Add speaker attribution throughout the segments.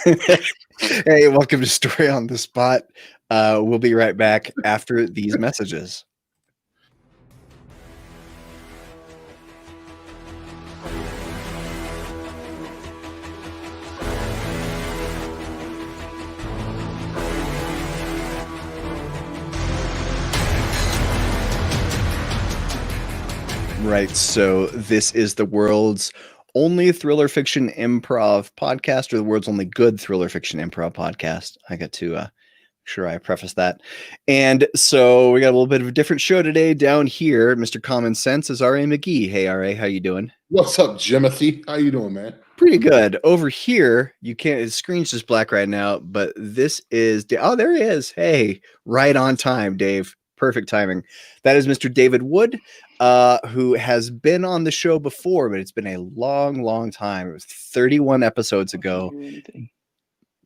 Speaker 1: Hey, welcome to Story on the Spot. We'll be right back after these messages. Right, so this is the world's only thriller fiction improv podcast, or the world's only good thriller fiction improv podcast. I got to sure I preface that. And so we got a little bit of a different show today. Down here, Mr. Common Sense is R.A. McGee. Hey, R.A., how you doing?
Speaker 2: What's up, Jimothy? How you doing, man?
Speaker 1: Pretty good. Over here, you can't, the screen's just black right now, but this is, oh, there he is. Hey, right on time, Dave. Perfect timing. That is Mr. David Wood, who has been on the show before, but it's been a long time. It was 31 episodes ago.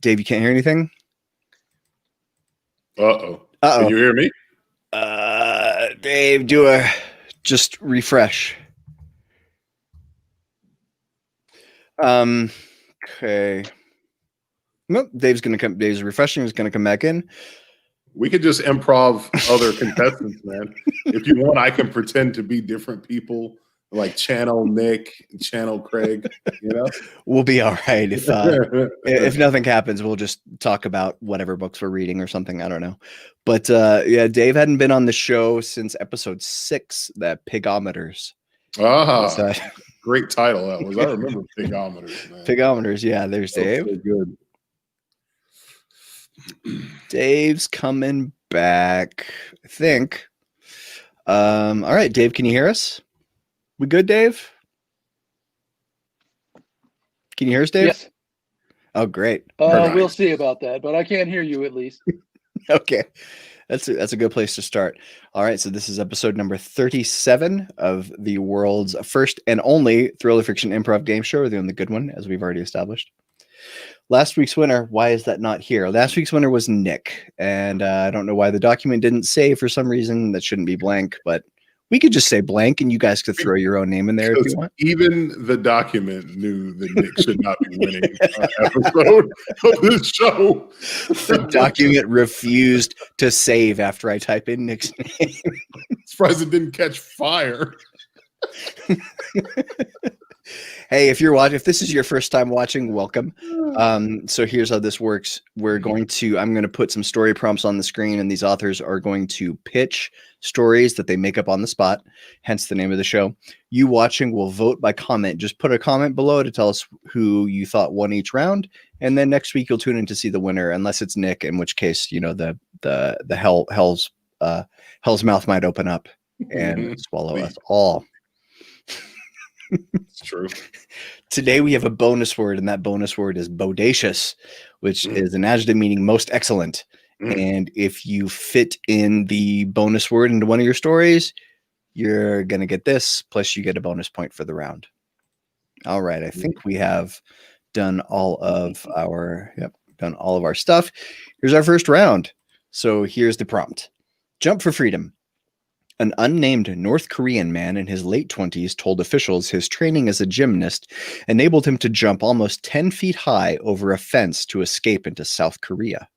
Speaker 1: Dave, you can't hear anything?
Speaker 2: Uh-oh. Can you hear me?
Speaker 1: Dave, just refresh. Okay. Nope, Dave's refreshing, is gonna come back in.
Speaker 2: We could just improv other contestants, man. If you want, I can pretend to be different people, like channel Nick, channel Craig, you know?
Speaker 1: We'll be all right. If nothing happens, we'll just talk about whatever books we're reading or something. I don't know. But yeah, Dave hadn't been on the show since episode 6, that Pigometers.
Speaker 2: Great title that was. I remember Pigometers, man.
Speaker 1: Pigometers, yeah, there's Dave.
Speaker 2: So good.
Speaker 1: Dave's coming back, I think. All right, Dave, can you hear us? We good, Dave? Can you hear us, Dave?
Speaker 3: Yes.
Speaker 1: Oh, great.
Speaker 3: We'll see about that, but I can hear you at least.
Speaker 1: Okay. That's a good place to start. All right, so this is episode number 37 of the world's first and only thriller fiction improv game show, the only good one, as we've already established. Last week's winner, why is that not here? Last week's winner was Nick, and I don't know why the document didn't say for some reason that shouldn't be blank, but we could just say blank, and you guys could throw your own name in there if you want.
Speaker 2: Even the document knew that Nick should not be winning an episode of this show.
Speaker 1: The document refused to save after I type in Nick's name.
Speaker 2: Surprised it didn't catch fire.
Speaker 1: Hey, if this is your first time watching, welcome. So here's how this works. I'm going to put some story prompts on the screen, and these authors are going to pitch stories that they make up on the spot, hence the name of the show. You watching will vote by comment. Just put a comment below to tell us who you thought won each round, and then next week you'll tune in to see the winner, unless it's Nick, in which case, you know, the hell's mouth might open up and swallow us all.
Speaker 2: It's true.
Speaker 1: Today we have a bonus word, and that bonus word is bodacious, which is an adjective meaning most excellent. And if you fit in the bonus word into one of your stories, you're going to get this, plus you get a bonus point for the round. All right. I think we have done all of our stuff. Here's our first round. So here's the prompt. Jump for freedom. An unnamed North Korean man in his late 20s told officials his training as a gymnast enabled him to jump almost 10 feet high over a fence to escape into South Korea.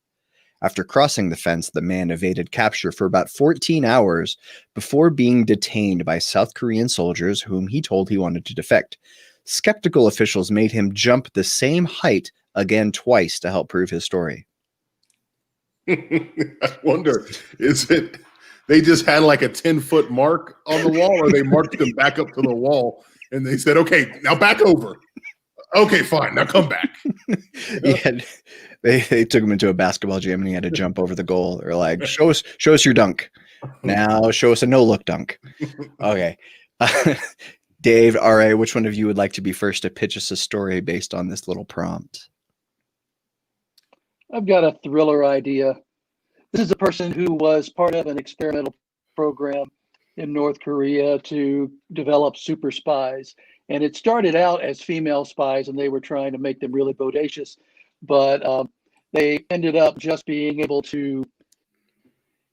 Speaker 1: After crossing the fence, the man evaded capture for about 14 hours before being detained by South Korean soldiers whom he told he wanted to defect. Skeptical officials made him jump the same height again twice to help prove his story.
Speaker 2: I wonder, they just had like a 10-foot mark on the wall, or they marked him back up to the wall and they said, okay, now back over. Okay, fine. Now come back.
Speaker 1: They took him into a basketball gym and he had to jump over the goal. They're like, show us your dunk. Now show us a no-look dunk. Okay. Dave, R.A., which one of you would like to be first to pitch us a story based on this little prompt?
Speaker 3: I've got a thriller idea. This is a person who was part of an experimental program in North Korea to develop super spies. And it started out as female spies, and they were trying to make them really bodacious. But they ended up just being able to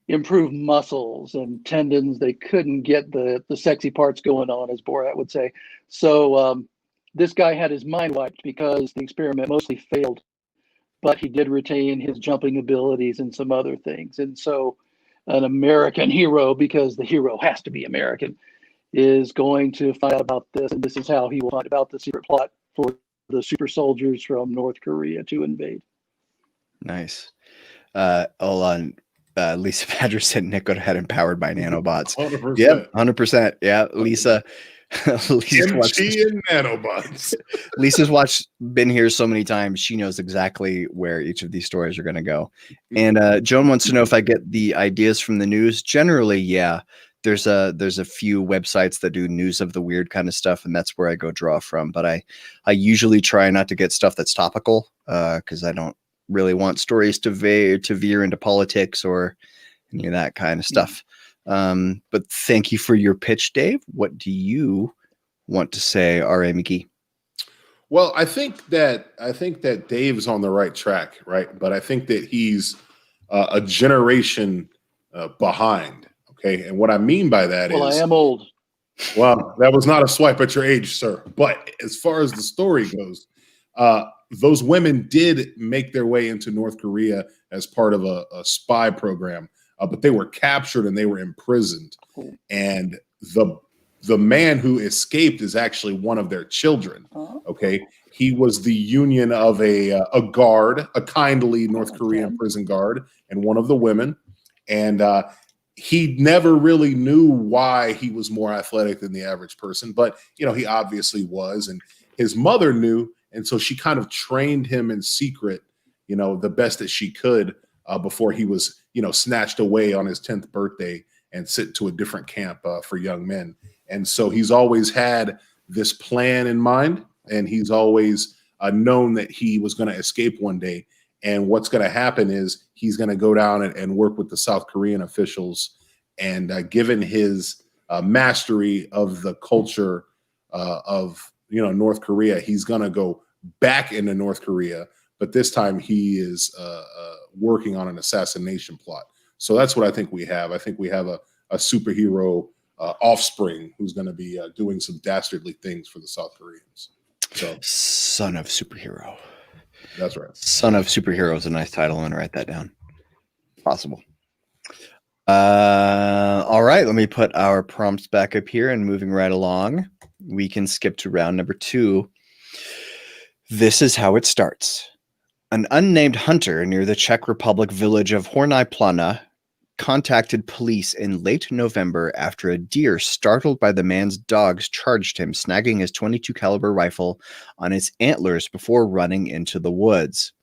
Speaker 3: improve muscles and tendons. They couldn't get the sexy parts going on, as Borat would say. So this guy had his mind wiped because the experiment mostly failed. but he did retain his jumping abilities and some other things. And so an American hero, because the hero has to be American, is going to find out about this, and this is how he will find about the secret plot for the super soldiers from North Korea to invade.
Speaker 1: Nice. Hold on. Lisa Badger said Nick would have had empowered by nanobots.
Speaker 2: 100%.
Speaker 1: Yep, 100%. Yeah, Lisa.
Speaker 2: Kimchi and nanobots.
Speaker 1: Lisa's been here so many times. She knows exactly where each of these stories are going to go. And Joan wants to know if I get the ideas from the news. Generally, yeah. There's a few websites that do news of the weird kind of stuff, and that's where I go draw from. But I usually try not to get stuff that's topical, because I don't really want stories to veer into politics or any of that kind of stuff. But thank you for your pitch, Dave. What do you want to say, R.A. McGee?
Speaker 2: Well, I think that Dave's on the right track, right? But I think that he's a generation behind. Okay, and what I mean by that is,
Speaker 3: I am old.
Speaker 2: Well, that was not a swipe at your age, sir. But as far as the story goes, those women did make their way into North Korea as part of a spy program, but they were captured and they were imprisoned. And the man who escaped is actually one of their children. Okay, he was the union of a guard, a kindly North Korean prison guard, and one of the women, and he never really knew why he was more athletic than the average person, but he obviously was, and his mother knew, and so she kind of trained him in secret, the best that she could before he was, snatched away on his 10th birthday and sent to a different camp for young men. And so he's always had this plan in mind, and he's always known that he was going to escape one day. And what's going to happen is he's going to go down and work with the South Korean officials. And given his mastery of the culture of North Korea, he's going to go back into North Korea. But this time he is working on an assassination plot. So that's what I think we have. I think we have a superhero offspring who's going to be doing some dastardly things for the South Koreans. So,
Speaker 1: Son of Superhero.
Speaker 2: That's right.
Speaker 1: Son of Superhero is a nice title. I'm going to write that down. Possible. All right. Let me put our prompts back up here and moving right along. We can skip to round number 2. This is how it starts. An unnamed hunter near the Czech Republic village of Horní Plana contacted police in late November after a deer startled by the man's dogs charged him, snagging his .22 caliber rifle on its antlers before running into the woods.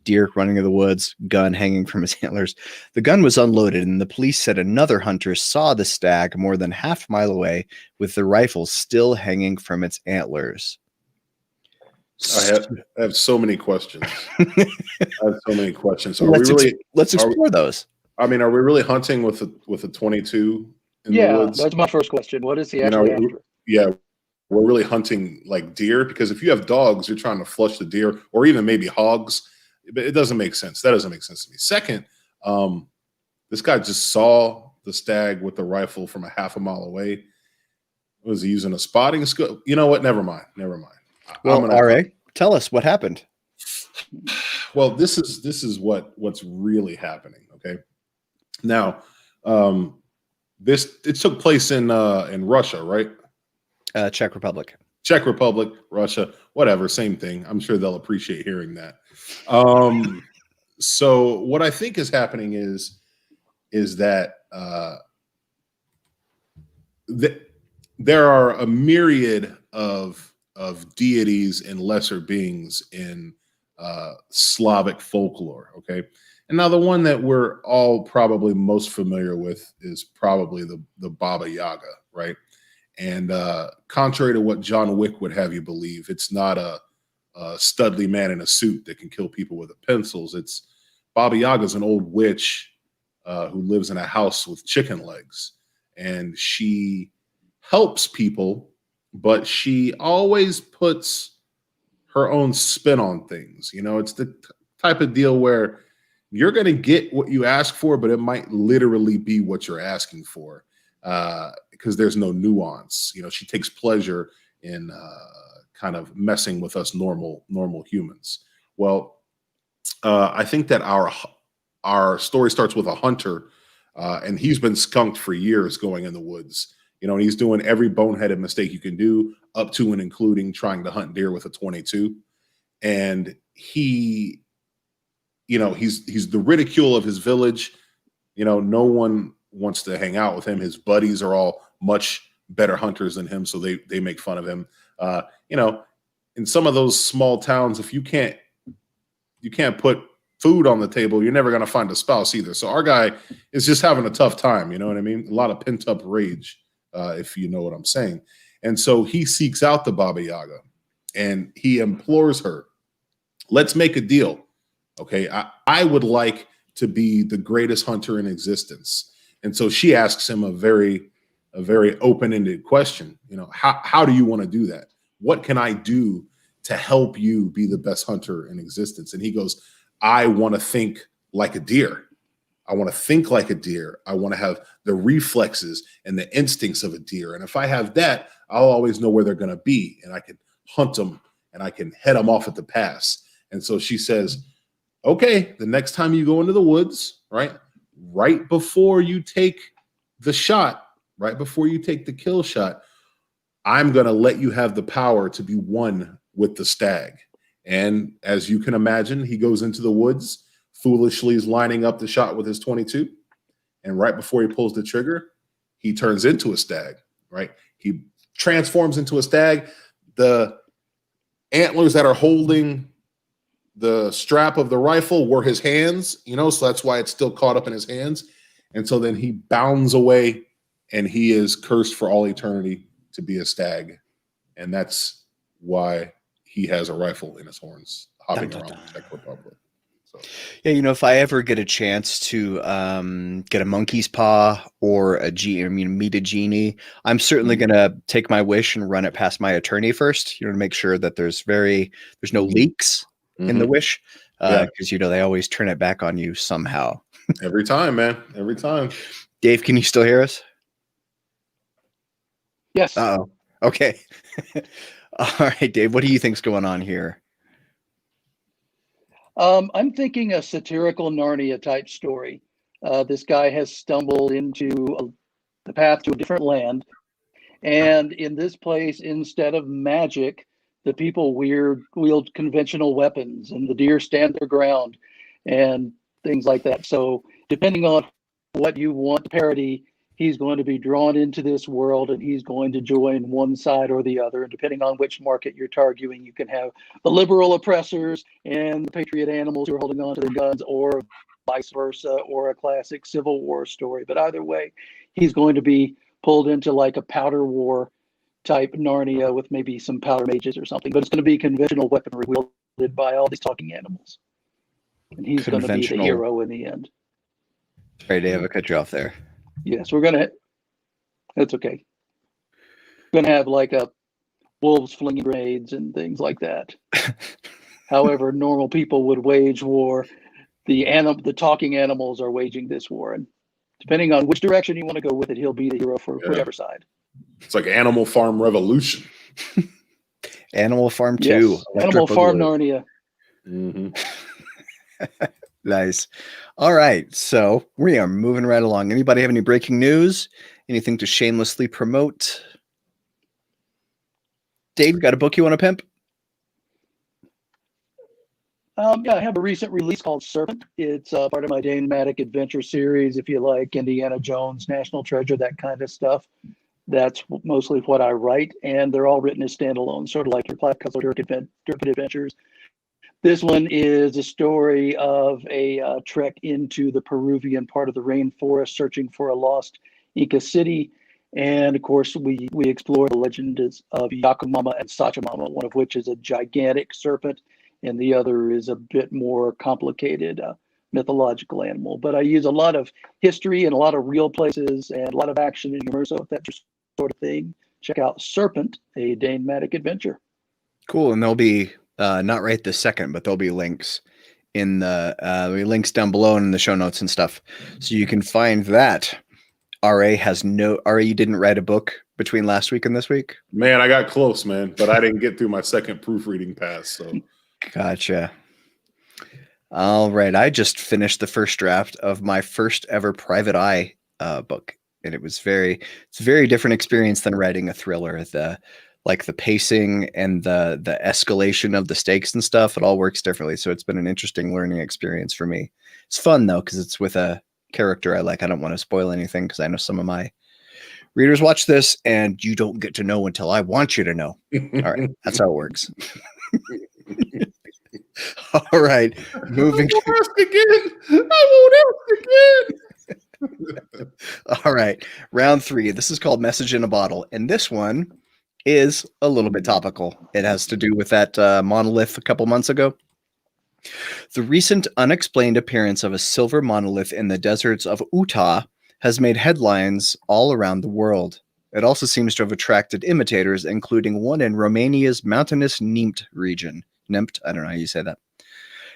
Speaker 1: Deer running in the woods, gun hanging from his antlers. The gun was unloaded, and the police said another hunter saw the stag more than half a mile away with the rifle still hanging from its antlers.
Speaker 2: I have so many questions. So
Speaker 1: let's explore those.
Speaker 2: I mean, are we really hunting with a 22 in the woods?
Speaker 3: That's my first question. What is he actually after?
Speaker 2: Yeah, we're really hunting like deer, because if you have dogs, you're trying to flush the deer, or even maybe hogs. But it doesn't make sense. That doesn't make sense to me. Second, this guy just saw the stag with the rifle from a half a mile away. Was he using a spotting scope? You know what? Never mind.
Speaker 1: Well, RA, tell us what happened.
Speaker 2: Well, this is what's really happening. Okay. Now, it took place in Russia, right?
Speaker 1: Czech Republic,
Speaker 2: Russia, whatever, same thing. I'm sure they'll appreciate hearing that. So what I think is happening is that there are a myriad of deities and lesser beings in Slavic folklore. Okay. And now the one that we're all probably most familiar with is probably the Baba Yaga, right? And contrary to what John Wick would have you believe, it's not a studly man in a suit that can kill people with pencils. It's Baba Yaga is an old witch who lives in a house with chicken legs, and she helps people, but she always puts her own spin on things. It's the type of deal where you're going to get what you ask for, but it might literally be what you're asking for because there's no nuance. She takes pleasure in kind of messing with us normal humans. Well, I think that our story starts with a hunter, and he's been skunked for years going in the woods. You know, and he's doing every boneheaded mistake you can do, up to and including trying to hunt deer with a 22. And he, you know, he's the ridicule of his village. You know, no one wants to hang out with him. His buddies are all much better hunters than him, so they make fun of him. You know, in some of those small towns, if you can't put food on the table, you're never going to find a spouse either. So our guy is just having a tough time. You know what I mean? A lot of pent up rage, if you know what I'm saying. And so he seeks out the Baba Yaga and he implores her, let's make a deal. Okay. I would like to be the greatest hunter in existence. And so she asks him a very open-ended question. You know, how do you want to do that? What can I do to help you be the best hunter in existence? And he goes, I want to think like a deer. I want to think like a deer. I want to have the reflexes and the instincts of a deer. And if I have that, I'll always know where they're going to be, and I can hunt them and I can head them off at the pass. And so she says, okay, the next time you go into the woods, right before you take the shot, right before you take the kill shot, I'm going to let you have the power to be one with the stag. And as you can imagine, he goes into the woods, foolishly is lining up the shot with his 22. And right before he pulls the trigger, he turns into a stag, right? He transforms into a stag. The antlers that are holding the strap of the rifle were his hands, you know, so that's why it's still caught up in his hands. And so then he bounds away and he is cursed for all eternity to be a stag. And that's why he has a rifle in his horns hopping around the Czech Republic. So.
Speaker 1: Yeah, you know, if I ever get a chance to get a monkey's paw or meet a genie, I'm certainly going to take my wish and run it past my attorney first, you know, to make sure that there's no leaks in the wish, because, you know, they always turn it back on you somehow.
Speaker 2: Every time, man. Every time.
Speaker 1: Dave, can you still hear us?
Speaker 3: Yes.
Speaker 1: Uh-oh. Okay. All right, Dave, what do you think's going on here?
Speaker 3: I'm thinking a satirical Narnia type story. This guy has stumbled into the path to a different land. And in this place, instead of magic, the people wield conventional weapons and the deer stand their ground and things like that. So depending on what you want to parody, he's going to be drawn into this world and he's going to join one side or the other. And depending on which market you're targeting, you can have the liberal oppressors and the patriot animals who are holding on to their guns, or vice versa, or a classic Civil War story. But either way, he's going to be pulled into like a powder war type Narnia with maybe some powder mages or something. But it's going to be conventional weaponry wielded by all these talking animals. And he's going to be the hero in the end.
Speaker 1: Sorry, Dave, I cut you off there.
Speaker 3: Yes, that's okay. We're going to have like wolves flinging grenades and things like that. However, normal people would wage war. The talking animals are waging this war. And depending on which direction you want to go with it, he'll be the hero for whatever side.
Speaker 2: It's like Animal Farm Revolution.
Speaker 1: Animal Farm 2.
Speaker 3: Yes. Animal Farm Narnia.
Speaker 2: Mm-hmm.
Speaker 1: Nice. All right. So we are moving right along. Anybody have any breaking news? Anything to shamelessly promote? Dave, got a book you want to pimp?
Speaker 3: Yeah, I have a recent release called Serpent. It's part of my Dane-matic adventure series. If you like Indiana Jones, National Treasure, that kind of stuff, that's mostly what I write. And they're all written as standalone, sort of like your Clive Cussler Dirk Adventures. This one is a story of a trek into the Peruvian part of the rainforest, searching for a lost Inca city. And of course, we explore the legend of Yakumama and Sachamama, one of which is a gigantic serpent, and the other is a bit more complicated mythological animal. But I use a lot of history and a lot of real places and a lot of action and humor. So if that's your sort of thing, check out Serpent, a Dane-matic adventure.
Speaker 1: Cool. And there'll be not right this second, but there'll be links in the links down below and in the show notes and stuff, so you can find that. RA, you didn't write a book between last week and this week?
Speaker 2: Man, I got close, man, but I didn't get through my second proofreading pass. So
Speaker 1: gotcha. All right. I just finished the first draft of my first ever Private Eye book, and it's a very different experience than writing a thriller. The pacing and the escalation of the stakes and stuff, it all works differently. So it's been an interesting learning experience for me. It's fun though, because it's with a character I like. I don't want to spoil anything because I know some of my readers watch this, and you don't get to know until I want you to know. All right, that's how it works. All right, moving.
Speaker 2: I won't ask again. I won't ask again.
Speaker 1: All right, round 3. This is called Message in a Bottle, and this one is a little bit topical. It has to do with that monolith a couple months ago. The recent unexplained appearance of a silver monolith in the deserts of Utah has made headlines all around the world. It also seems to have attracted imitators, including one in Romania's mountainous Neamt region. Neamt, I don't know how you say that.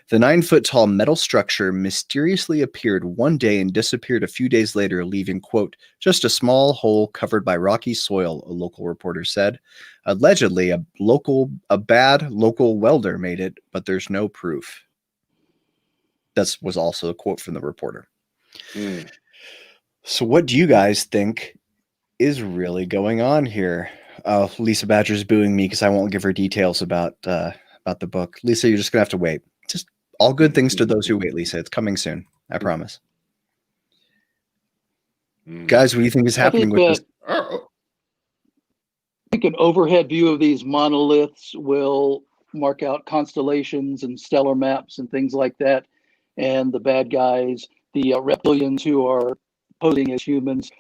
Speaker 1: The 9-foot-tall metal structure mysteriously appeared one day and disappeared a few days later, leaving, quote, just a small hole covered by rocky soil, a local reporter said. Allegedly, a bad local welder made it, but there's no proof. That was also a quote from the reporter. So what do you guys think is really going on here? Lisa Badger's booing me because I won't give her details about the book. Lisa, you're just going to have to wait. Just all good things to those who wait, Lisa. It's coming soon. I promise. Guys, what do you think is happening with this?
Speaker 3: I think an overhead view of these monoliths will mark out constellations and stellar maps and things like that. And the bad guys, the reptilians who are posing as humans,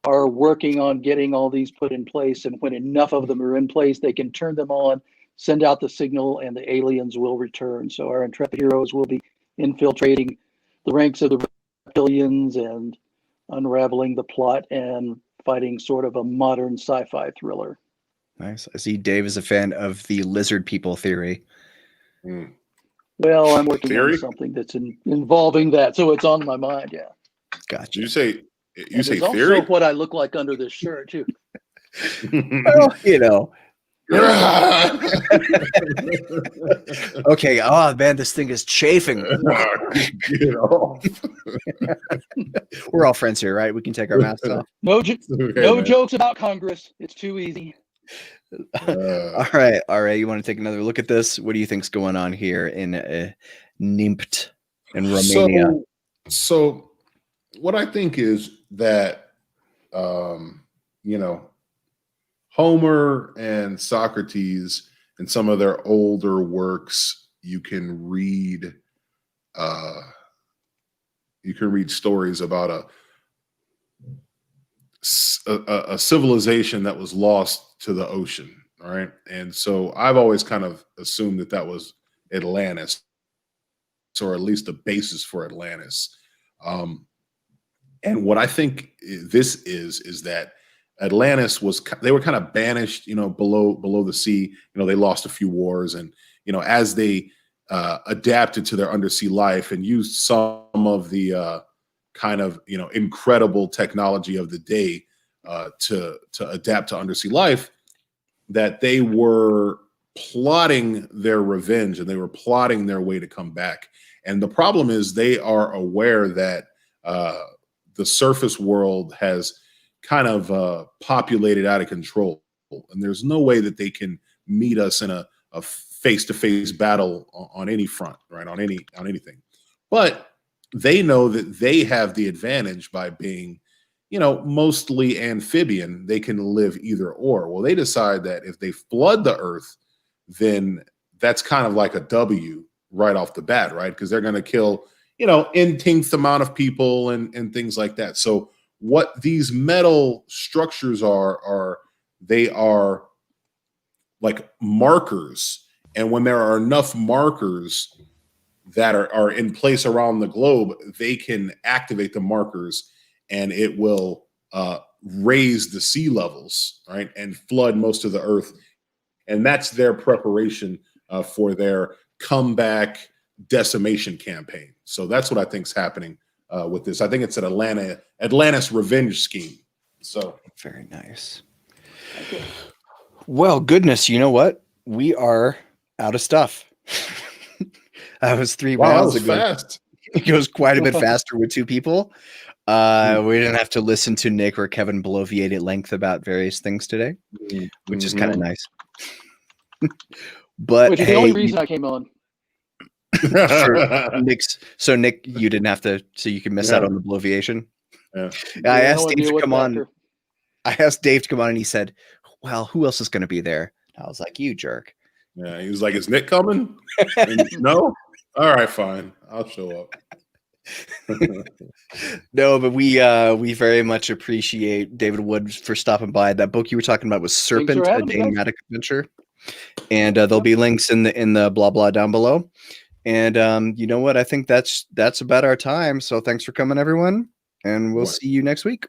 Speaker 3: are working on getting all these put in place. And when enough of them are in place, they can turn them on, send out the signal, and the aliens will return. So our intrepid heroes will be infiltrating the ranks of the reptilians and unraveling the plot and fighting sort of a modern sci-fi thriller.
Speaker 1: Nice. I see Dave is a fan of the lizard people theory.
Speaker 3: Well, I'm working on something that's involving that, so it's on my mind. Yeah.
Speaker 1: Gotcha.
Speaker 2: You say theory?
Speaker 3: Also, what I look like under this shirt too.
Speaker 1: Well, you know. Okay. Oh man, this thing is chafing.
Speaker 2: Get off.
Speaker 1: We're all friends here, right? We can take our masks off.
Speaker 3: No jokes about Congress. It's too easy.
Speaker 1: All right. You want to take another look at this? What do you think's going on here in Neamt in Romania?
Speaker 2: So what I think is that, Homer and Socrates and some of their older works, you can read stories about a civilization that was lost to the ocean. All right. And so I've always kind of assumed that was Atlantis, or at least the basis for Atlantis. And what I think this is that Atlantis they were kind of banished, below the sea. They lost a few wars, and as they adapted to their undersea life and used some of the kind of incredible technology of the day to adapt to undersea life, that they were plotting their revenge and they were plotting their way to come back. And the problem is they are aware that the surface world has kind of populated out of control, and there's no way that they can meet us in a face-to-face battle on any front, right? On anything. But they know that they have the advantage by being, mostly amphibian. They can live either or. Well, they decide that if they flood the earth, then that's kind of like a W right off the bat, right? Because they're going to kill, n-tenth amount of people and things like that. So what these metal structures are they are like markers. And when there are enough markers that are in place around the globe, they can activate the markers and it will raise the sea levels, right? And flood most of the earth. And that's their preparation for their comeback decimation campaign. So that's what I think is happening with this. I think it's an Atlantis revenge scheme. So
Speaker 1: very nice. Okay. Well, goodness, you know what? We are out of stuff. That was 3
Speaker 2: Wow, that
Speaker 1: rounds.
Speaker 2: was fast.
Speaker 1: It goes quite a bit faster with 2 people. We didn't have to listen to Nick or Kevin bloviate at length about various things today, which is kind of nice. But
Speaker 3: which is the only reason I came on.
Speaker 1: for Nick, you didn't have to, so you can miss out on the bloviation.
Speaker 2: Yeah.
Speaker 1: I asked Dave to come on. I asked Dave to come on, and he said, "Well, who else is going to be there?" I was like, "You jerk."
Speaker 2: Yeah, he was like, "Is Nick coming?" No. All right, fine. I'll show up.
Speaker 1: No, but we very much appreciate David Wood for stopping by. That book you were talking about was Serpent, a Dane Maddock adventure, and there'll be links in the blah blah down below. And you know what? I think that's about our time. So thanks for coming, everyone, and we'll see you next week.